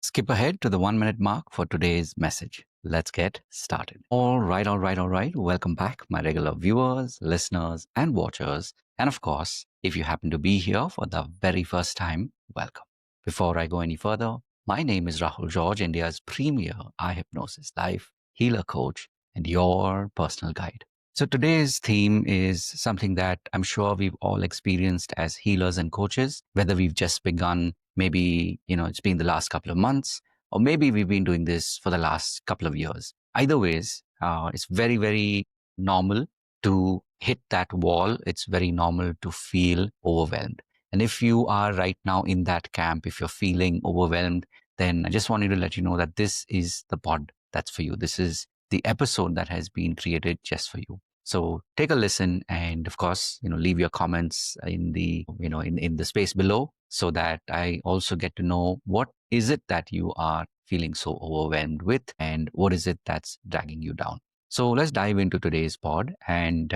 Skip ahead to the 1 minute mark for today's message. Let's get started. All right. Welcome back, my regular viewers, listeners, and watchers. And of course, if you happen to be here for the very first time, welcome. Before I go any further, my name is Rahul George, India's premier eye hypnosis life healer coach and your personal guide. So today's theme is something that I'm sure we've all experienced as healers and coaches, whether we've just begun, maybe, it's been the last couple of months, or maybe we've been doing this for the last couple of years. Either ways, it's very, very normal to hit that wall. It's very normal to feel overwhelmed. And if you are right now in that camp, if you're feeling overwhelmed, then I just wanted to let you know that this is the pod that's for you. This is the episode that has been created just for you. So take a listen, and of course, leave your comments in the, in the space below, so that I also get to know what is it that you are feeling so overwhelmed with, and what is it that's dragging you down. So let's dive into today's pod, and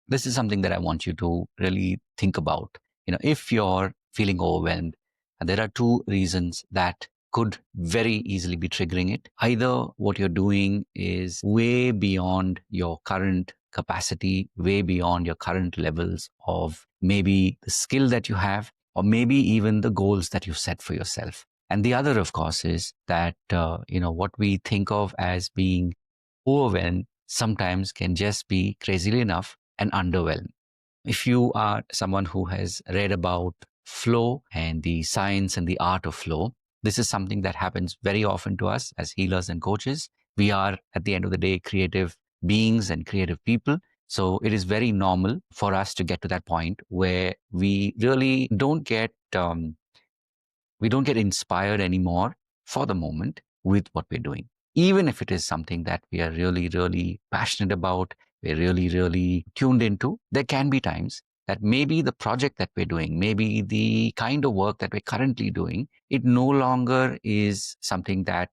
this is something that I want you to really think about. If you're feeling overwhelmed, and there are two reasons that could very easily be triggering it. Either what you're doing is way beyond your current capacity, way beyond your current levels of maybe the skill that you have, or maybe even the goals that you set for yourself. And the other, of course, is that, what we think of as being overwhelmed sometimes can just be, crazily enough, an underwhelm. If you are someone who has read about flow and the science and the art of flow, this is something that happens very often to us as healers and coaches. We are, at the end of the day, creative beings and creative people. So it is very normal for us to get to that point where we really don't get inspired anymore for the moment with what we're doing. Even if it is something that we are really, really passionate about, we're really, really tuned into, there can be times that maybe the project that we're doing, maybe the kind of work that we're currently doing, it no longer is something that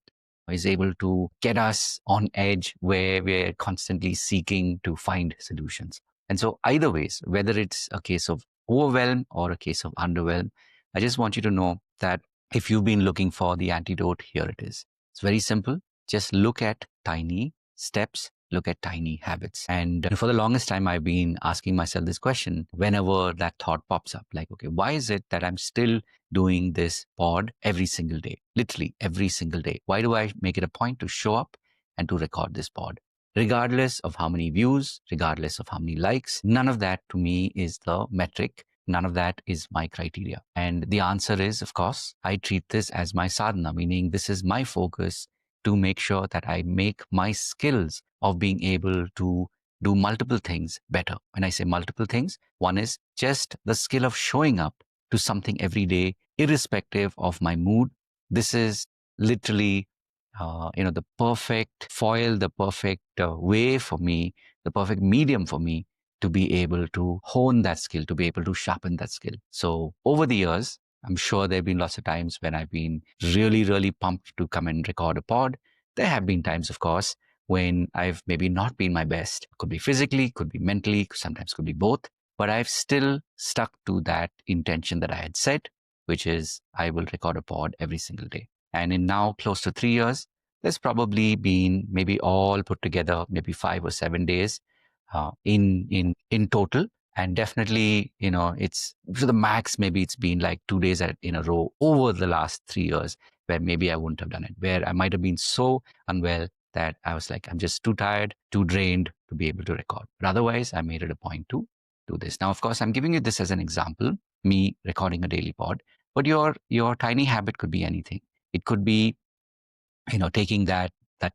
is able to get us on edge where we're constantly seeking to find solutions. And so either ways, whether it's a case of overwhelm or a case of underwhelm, I just want you to know that if you've been looking for the antidote, here it is. It's very simple. Just look at tiny steps, look at tiny habits. And for the longest time, I've been asking myself this question whenever that thought pops up, like, okay, why is it that I'm still doing this pod every single day? Literally every single day. Why do I make it a point to show up and to record this pod? Regardless of how many views, regardless of how many likes, none of that to me is the metric. None of that is my criteria. And the answer is, of course, I treat this as my sadhana, meaning this is my focus to make sure that I make my skills of being able to do multiple things better. When I say multiple things, one is just the skill of showing up to something every day, irrespective of my mood. This is literally, the perfect foil, the perfect way for me, the perfect medium for me to be able to hone that skill, to be able to sharpen that skill. So over the years, I'm sure there have been lots of times when I've been really, really pumped to come and record a pod. There have been times, of course, when I've maybe not been my best. Could be physically, could be mentally, sometimes could be both. But I've still stuck to that intention that I had set, which is I will record a pod every single day. And in now close to 3 years, there's probably been maybe all put together, maybe 5 or 7 days in total. And definitely, it's to the max, maybe it's been like 2 days in a row over the last 3 years where maybe I wouldn't have done it, where I might have been so unwell that I was like, I'm just too tired, too drained to be able to record. But otherwise, I made it a point to do this. Now, of course, I'm giving you this as an example, me recording a daily pod, but your tiny habit could be anything. It could be, taking that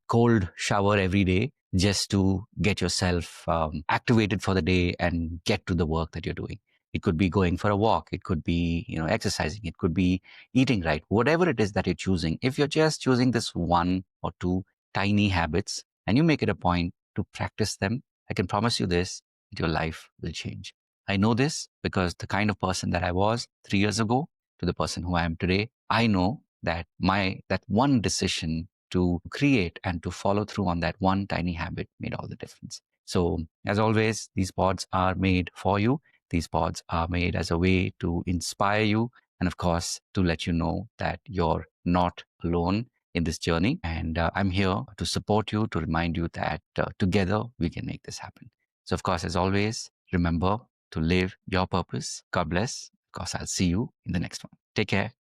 cold shower every day just to get yourself activated for the day and get to the work that you're doing. It could be going for a walk. It could be, exercising. It could be eating right. Whatever it is that you're choosing, if you're just choosing this one or two tiny habits and you make it a point to practice them, I can promise you this, that your life will change. I know this because the kind of person that I was 3 years ago to the person who I am today, I know that that one decision to create and to follow through on that one tiny habit made all the difference. So as always, these pods are made for you. These pods are made as a way to inspire you And of course, to let you know that you're not alone in this journey. And I'm here to support you, to remind you that together we can make this happen. So, of course, as always, remember to live your purpose. God bless. Of course, I'll see you in the next one. Take care.